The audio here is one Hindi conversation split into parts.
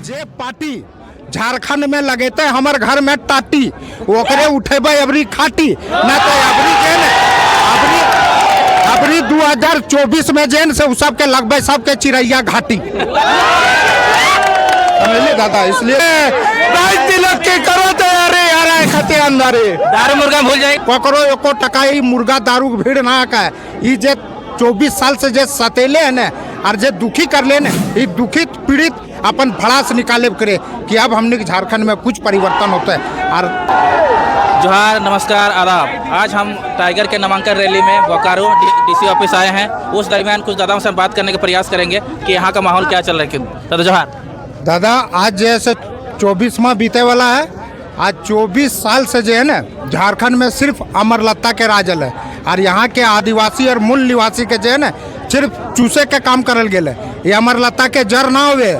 जे पार्टी झारखंड में लगेते हमर घर में टाटी ओकरे उठेबे अबरी खाटी ना तो अबरी के अबरी 2024 में जेन से सब के लगबे सबके चिड़ैया घाटी समझले दादा। इसलिए तिलक के करो तैयारी यार खाते अंदर दारू मुर्गा भूल जाए पकड़ो एको टकाई मुर्गा दारू भीड़ ना का ई जे 24 साल से जे सतेले है ना और जे दुखी कर ले ना ई दुखित पीड़ित अपन भड़ास निकाले करे कि अब हमने झारखंड में कुछ परिवर्तन होता है। और जोहार नमस्कार आदाब। आज हम टाइगर के नामांकन रैली में बोकारो डीसी ऑफिस आए हैं। उस दरमियान कुछ दादाओं से बात करने का प्रयास करेंगे कि यहाँ का माहौल क्या चल रहा है। दादा जोहार। दादा आज जैसे 24वां बीते वाला है, आज 24 साल से जो है ना झारखंड में सिर्फ अमरलता के राजल है और यहाँ के आदिवासी और मूल निवासी के जो है ना सिर्फ चूसे के काम करल गए। ये अमरलता के जड़ ना हुए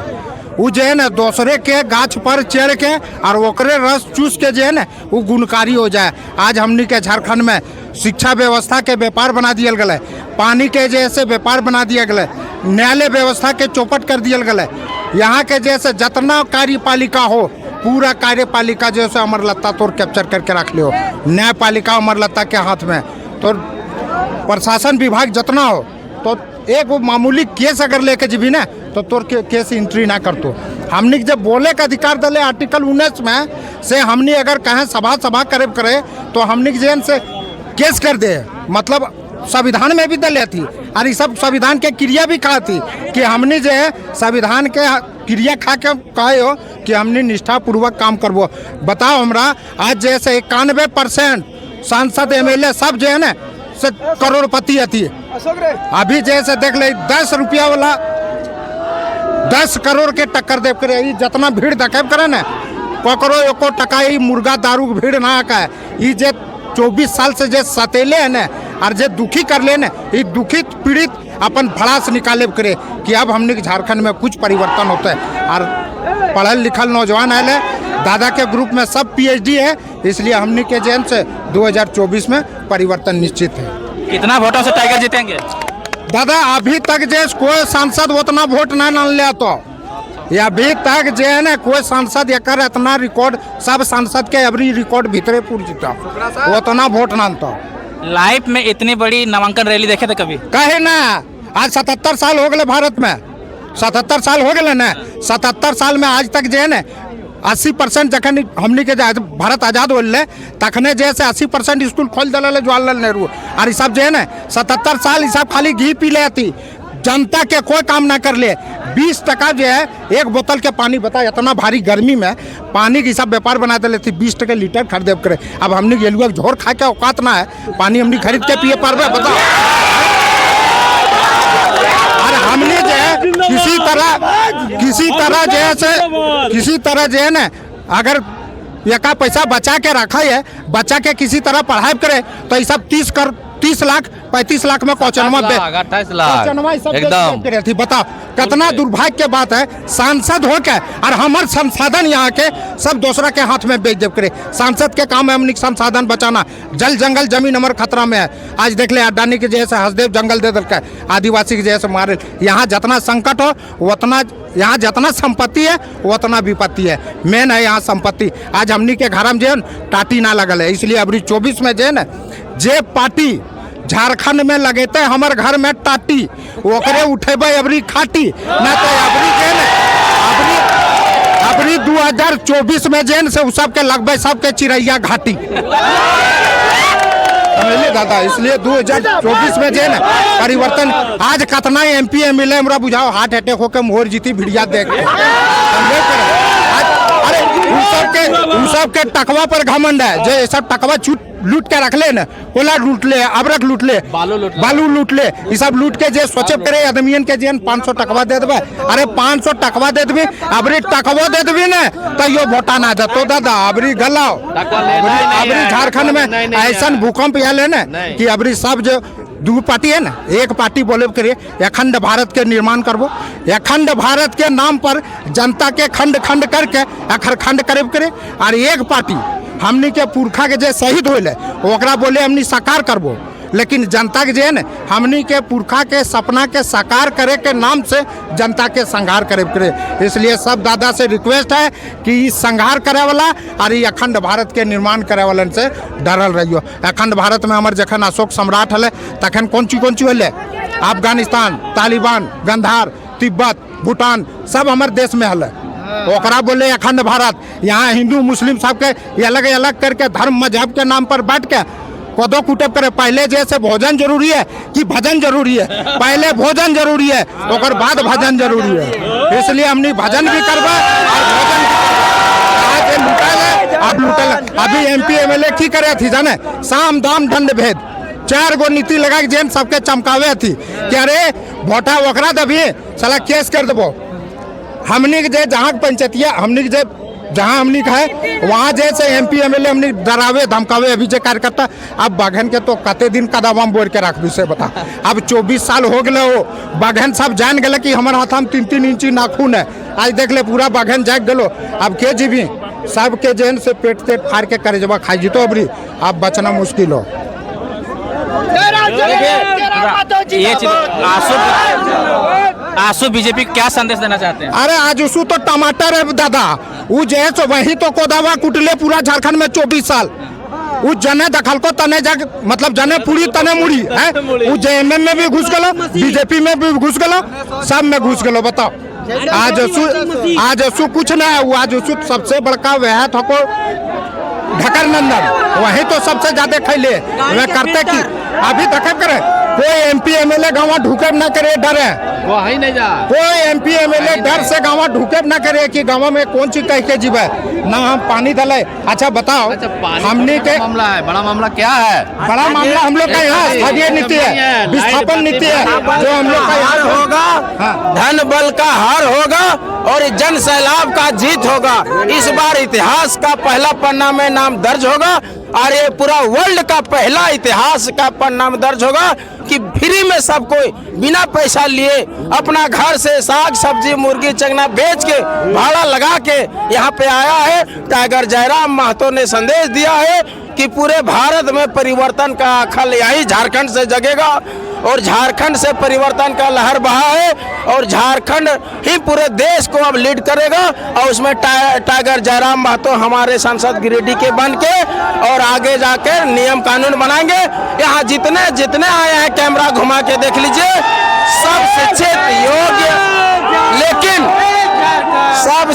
वो जो है ना दूसरे के गाछ पर चढ़ के और ओकरे रस चूस के जो है ना वो गुणकारी हो जाए। आज हमनी के झारखंड में शिक्षा व्यवस्था के व्यापार बना दिया गया, पानी के जैसे व्यापार बना दिया गया, न्यायालय व्यवस्था के चौपट कर दिया गया। यहाँ के जैसे जितना कार्यपालिका हो पूरा कार्यपालिका जैसे अमरलता तो कैप्चर करके रख लियो। न्यायपालिका अमरलता के हाथ में तो प्रशासन विभाग जितना हो तो एक वो मामूली केस अगर लेके जीबी ना तो तोर के केस एंट्री ना कर तो हमने जब बोले का अधिकार दले आर्टिकल 19 में से हमने अगर कहें सभा करे तो हमने जेन से केस कर दे। मतलब संविधान में भी दले थी और ये सब संविधान के क्रिया भी कहा थी कि हमने जो है संविधान के क्रिया खा के कहे हो कि हमने निष्ठापूर्वक काम करबो। बताओ हमरा आज जैसे 91% सांसद MLA सब जो है ना से करोड़पति थी। अभी जैसे देख ले 10 रुपया वाला 10 करोड़ के टक्कर दे करे जितना भीड़ देखे करे ना पकड़ो एको टकाई मुर्गा दारू भीड़ ना का ये जे 24 साल से जे सतेले है ना और जे दुखी कर ले ना ये दुखित पीड़ित अपन भड़ास निकाले करे कि अब हमने झारखंड में कुछ परिवर्तन होता है। और पढ़ल लिखल नौजवान आए दादा के ग्रुप में सब PhD है, इसलिए हमने के जेन से 2024 में परिवर्तन निश्चित है। कितना वोटों से टाइगर जीतेंगे? दादा अभी तक जे कोई सांसद उतना वोट ना न ले तो अभी तक जो है ना कोई सांसद एकर इतना रिकॉर्ड सब सांसद के अबरी रिकॉर्ड भीतरे पूर जीता उतना वोट ना तो। लाइफ में इतनी बड़ी नामांकन रैली देखे थे कभी? कहे ना आज 77 साल हो गए भारत में, 77 साल हो गए ना। 77 साल में आज तक जो है ना 80% जखन हमनी के भारत आजाद होले तखने जैसे 80% स्कूल खोल दिल जवाहरलाल नेहरू और ये सब जो है ना 77 साल ये सब खाली घी पी ले थी, जनता के कोई काम ना कर ले। 20 टका जो है एक बोतल के पानी बता इतना भारी गर्मी में पानी की सब व्यापार बना दे थी 20 टके लीटर खरीदे करे। अब हमने गेलुआ झोर खा के औकात ना है पानी हमने खरीद के पिए पारबे बताओ। और हमने जो है किसी तरह जो है ना अगर एका पैसा बचा के रखा है बच्चा के किसी तरह पढ़ाई करे तो ये सब 30 लाख 35 लाख में क्वेश्चनवा 28 लाख एकदम बताओ कितना दुर्भाग्य के बात है। सांसद हो के और हमारे संसाधन यहाँ के सब दूसरा के हाथ में बेच देव करे। सांसद के काम है हमने संसाधन बचाना, जल जंगल जमीन हमारे खतरा में है। आज देख ले अडानी के जैसे हसदेव जंगल दे दिल आदिवासी के जैसे मारे। यहाँ जितना संकट हो उतना यहाँ जितना संपत्ति है उतना विपत्ति है। मेन है यहाँ संपत्ति। आज हमनी के घर में जो है टाटी ना लगल है, इसलिए अबरी 24 में जो है ना जे पार्टी झारखंड में लगेते हमर घर में टाटी ओकरे उठेबे अबरी खाटी ना तो अबरी के अबरी 2024 में जेन से सब के लगबे सबके चिड़ैया घाटी समझले दादा। इसलिए 2024 में जे ना परिवर्तन आज कितना MP MLA हमरा बुझाओ हार्ट अटैक होकर मोहर जीती भिड़िया देख के अरे उन सब के टकवा पर घमंड है जो सब टकवा लूट के रख ले ना कोला लूट ले अबरक लूट ले बालू लूट ले ये सब लूट के जे सोचे करे आदमियन के जेन 500 टकवा दे देबे। अरे 500 टकवा दे देबी अबरी टकवा दे देबी ना तो यो वोटा ना दे तो दादा अबरी गलाओ अबरी झारखंड में ऐसा भूकंप आए ना कि अबरी सब जो दो पार्टी है ना एक पार्टी बोले करे अखंड भारत के निर्माण करबो। अखंड भारत के नाम पर जनता के खंड खंड करके अखरखंड करे और एक पार्टी हमनी के पुरखा के जे शहीद होले ओकरा बोले हमनी साकार करबो। लेकिन जनता के जे है न हमनी के पुरखा के सपना के साकार करे के नाम से जनता के संहार करे। इसलिए सब दादा से रिक्वेस्ट है कि इस संहार करे वाला और ये अखंड भारत के निर्माण करे वालन से डरल रहियो। अखंड भारत में हमारे जखन अशोक सम्राट हले तखन कौन ची हले, अफगानिस्तान, तालिबान, गंधार, तिब्बत, भूटान सब हमारे देश में हले। ओकरा बोले अखंड भारत। यहाँ हिंदू मुस्लिम सबके अलग अलग करके धर्म मजहब के नाम पर बैठ के कोदो कुटब करे। पहले जैसे भोजन जरूरी है कि भजन जरूरी है? पहले भोजन जरूरी है और बाद भजन जरूरी है। इसलिए हमने भजन भी करवा और भोजन भी लुटल। अब लुटल अभी MP MLA की करे थी जाने, साम दाम दंड भेद 4 गो नीति लगा के जेन सबके चमकावे थी कि अरे वोटा ओकरा दबी साला केस कर देबो। हमनी के जहाँ पंचायतिया हमनी के जहाँ हमनी का है वहाँ जैसे MP MLA हमनी डरावे धमकावे अभी जे कार्यकर्ता। अब बाघन के तो कते दिन कदम बोर के रख से बता। अब 24 साल हो गए हो, बाघन सब जान गए कि हमारे हाथ में 3-3 इंची नाखून है। आज देख ले पूरा बाघन जाग गलो। अब के जीवी सबके जेन से पेट तेट फाड़ के करे जब खाई जीतो अबरी अब बचना मुश्किल हो। ये आसू बीजेपी क्या संदेश देना चाहते हैं? अरे आज उसू तो टमाटर है दादा, वो जो है वही तो कोदावा कुटले पूरा झारखंड में 24 साल। वो जने दखल को तने जग मतलब जने पूरी तने मुड़ी है। वो JMM में भी घुस गलो, BJP में भी घुस गलो, सब में घुस गलो। बताओ आज उसू कुछ ना है। वो आज उसू सबसे बड़का वह थको ढकर नंदन वही तो सबसे ज्यादा खैले वे करते कि अभी तक करे कोई MP MLA गाँव ढूके न करे डरे वही नहीं जा। कोई MP MLA डर से गाँव ढूके न करे कि गाँव में कौन चीज कह के जीवे ना हम पानी दले। अच्छा बताओ हमने के मामला है, बड़ा मामला क्या है? बड़ा मामला हम लोग का यहाँ स्थलीय नीति है, विस्थापन नीति है जो हम लोग का यहाँ होगा। धन बल का हार होगा और जन सैलाब का जीत होगा। इस बार इतिहास का पहला पन्ना में नाम दर्ज होगा और ये पूरा वर्ल्ड का पहला इतिहास का पन्ना में दर्ज होगा कि फ्री में सब कोई बिना पैसा लिए अपना घर से साग सब्जी मुर्गी चंगना बेच के भाड़ा लगा के यहाँ पे आया है। टाइगर जयराम महतो ने संदेश दिया है कि पूरे भारत में परिवर्तन का खल यही झारखंड से जगेगा और झारखंड से परिवर्तन का लहर बहा है और झारखंड ही पूरे देश को अब लीड करेगा। और उसमें टाइगर जयराम महतो हमारे सांसद गिरिडीह के बन के और आगे जाकर नियम कानून बनाएंगे। यहाँ जितने जितने आए हैं कैमरा घुमा के देख लीजिए, सब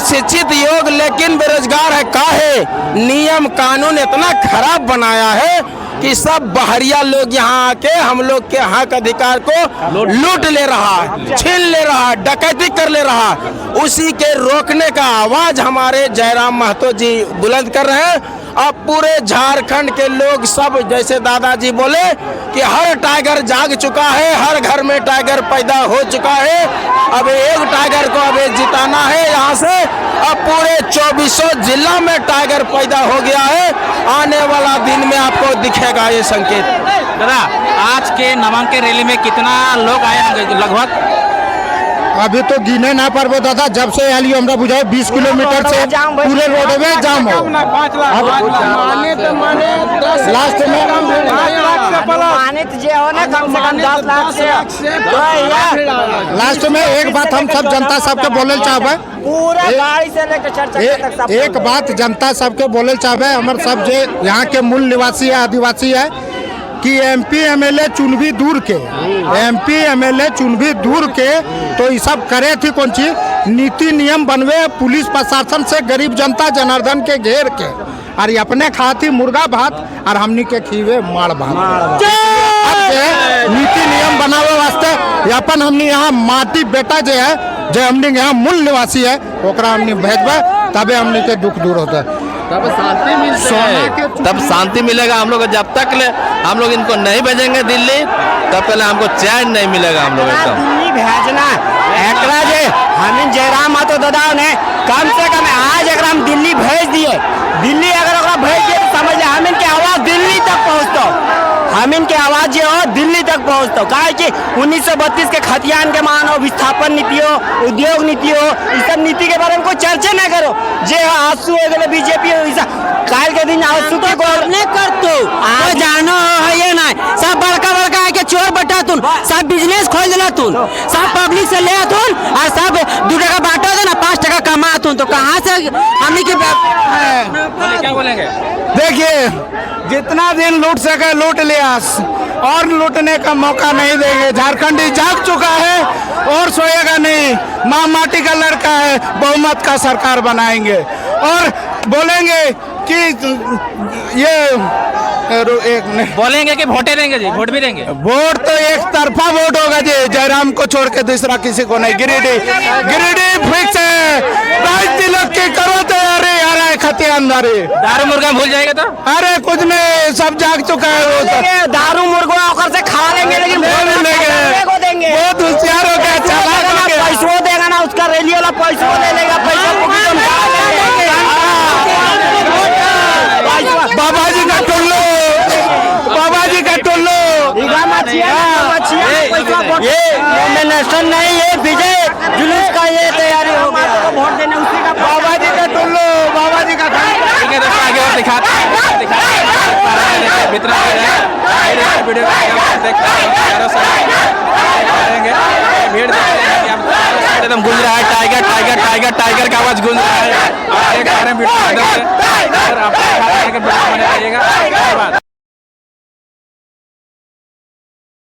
शिक्षित योग्य लेकिन बेरोजगार है। काहे नियम कानून इतना खराब बनाया है कि सब बाहरिया लोग यहाँ आके हम लोग के हक अधिकार को लूट ले रहा है, छीन ले रहा है, डकैती कर ले रहा है। उसी के रोकने का आवाज हमारे जयराम महतो जी बुलंद कर रहे हैं। अब पूरे झारखंड के लोग सब जैसे दादाजी बोले कि हर टाइगर जाग चुका है, हर घर में टाइगर पैदा हो चुका है। अब एक टाइगर को अब जिताना है यहाँ से। अब पूरे 24 जिला में टाइगर पैदा हो गया है। आने वाला दिन में आपको दिखेगा ये संकेत। दादा आज के नामांकन रैली में कितना लोग आए होंगे लगभग? अभी तो गिने ना पारबो दादा, जब से आलियो हमरा बुझाओ 20 किलोमीटर से पूरे रोड में जाम हो। लास्ट में लास्ट में एक बात हम सब जनता सबके बोले चाहबे, पूरा गाड़ी से लेकर चर्चा तक एक बात जनता सबके बोले चाहबे, हमारे सब जे यहाँ के मूल निवासी है आदिवासी है कि MP MLA चुनवी दूर के MP MLA चुनवी दूर के तो ये सब करे थी कौन चीज नीति नियम बनवे पुलिस प्रशासन से गरीब जनता जनार्दन के घेर के और ये अपने खाती मुर्गा भात और हमनी के खीवे माड़ भात। नीति नियम बनावे वास्ते अपन हमनी यहाँ माटी बेटा जो है जो हमनी यहाँ मूल निवासी है ओकरा हमनी भेजबे तबे हमनी के दुख दूर होता है, तब शांति मिलती है, तब शांति मिलेगा हम लोग। जब तक हम लोग इनको नहीं भेजेंगे दिल्ली तब पहले हमको चैन नहीं मिलेगा। हम लोग दिल्ली भेजना एकरा जे हमें जयराम महतो दादा ने कम से कम आज अगर हम दिल्ली भेज दिए, दिल्ली अगर ओकरा भेज दिए तो समझ हमें की आवाज दिल्ली तक पहुँचतो, हमें की आवाज जो हो दिल्ली तक पहुँचतो। काहे कि 1932 के खतियान के मान हो, विस्थापन नीति हो, उद्योग नीति हो, इस सब नीति के बारे में कोई चर्चा न करो। जे आंसू हो गए बीजेपी काल के दिन आंसू के गोल नहीं करतो जानो है ये ना सब बड़का तुम सब बिजनेस खोल देना तुम सब पब्लिक से ले तुम और सब 2 टका बांटो देना 5 टका कमा तुम तो कहाँ से हम क्या बोलेंगे? देखिए जितना दिन लूट सके लूट लिया और लूटने का मौका नहीं देंगे। झारखंडी जाग चुका है और सोएगा नहीं। माँ माटी का लड़का है, बहुमत का सरकार बनाएंगे और बोलेंगे कि ये बोलेंगे कि वोटे देंगे जी, वोट भी देंगे। वोट तो एक तरफा वोट होगा जी, जयराम को छोड़ के दूसरा किसी को नहीं। गिरिडीह फिक्स है। 22 तिलक की करो तैयारी, आ रहा है खतिया अंधारी। दारू मुर्गा भूल जाएगा तो अरे कुछ नहीं, सब जाग चुका है वो तो। दारू मुर्गा होकर से खा लेंगे लेकिन को देंगे। बहुत होशियार हो गया, चालाक हो गया। पैसों देगा ना उसका रैली वाला पैसों ले लेगा बाबा जी का टुल्लू, बाबा जी का टुल्लू। ये नोमिनेशन नहीं, ये विजय जुलूस का ये तैयारी हो गया वोट देने उसी का। बाबा जी का टुल्लू, बाबा जी का ठीक है दोस्तों, आगे और दिखाते हैं भीड़ एकदम गूंज रहा है। टाइगर टाइगर टाइगर टाइगर का आवाज गूंज रहा है। आप देख पा रहे हैं वीडियो के माध्यम से। और आप बने रहिएगा। धन्यवाद।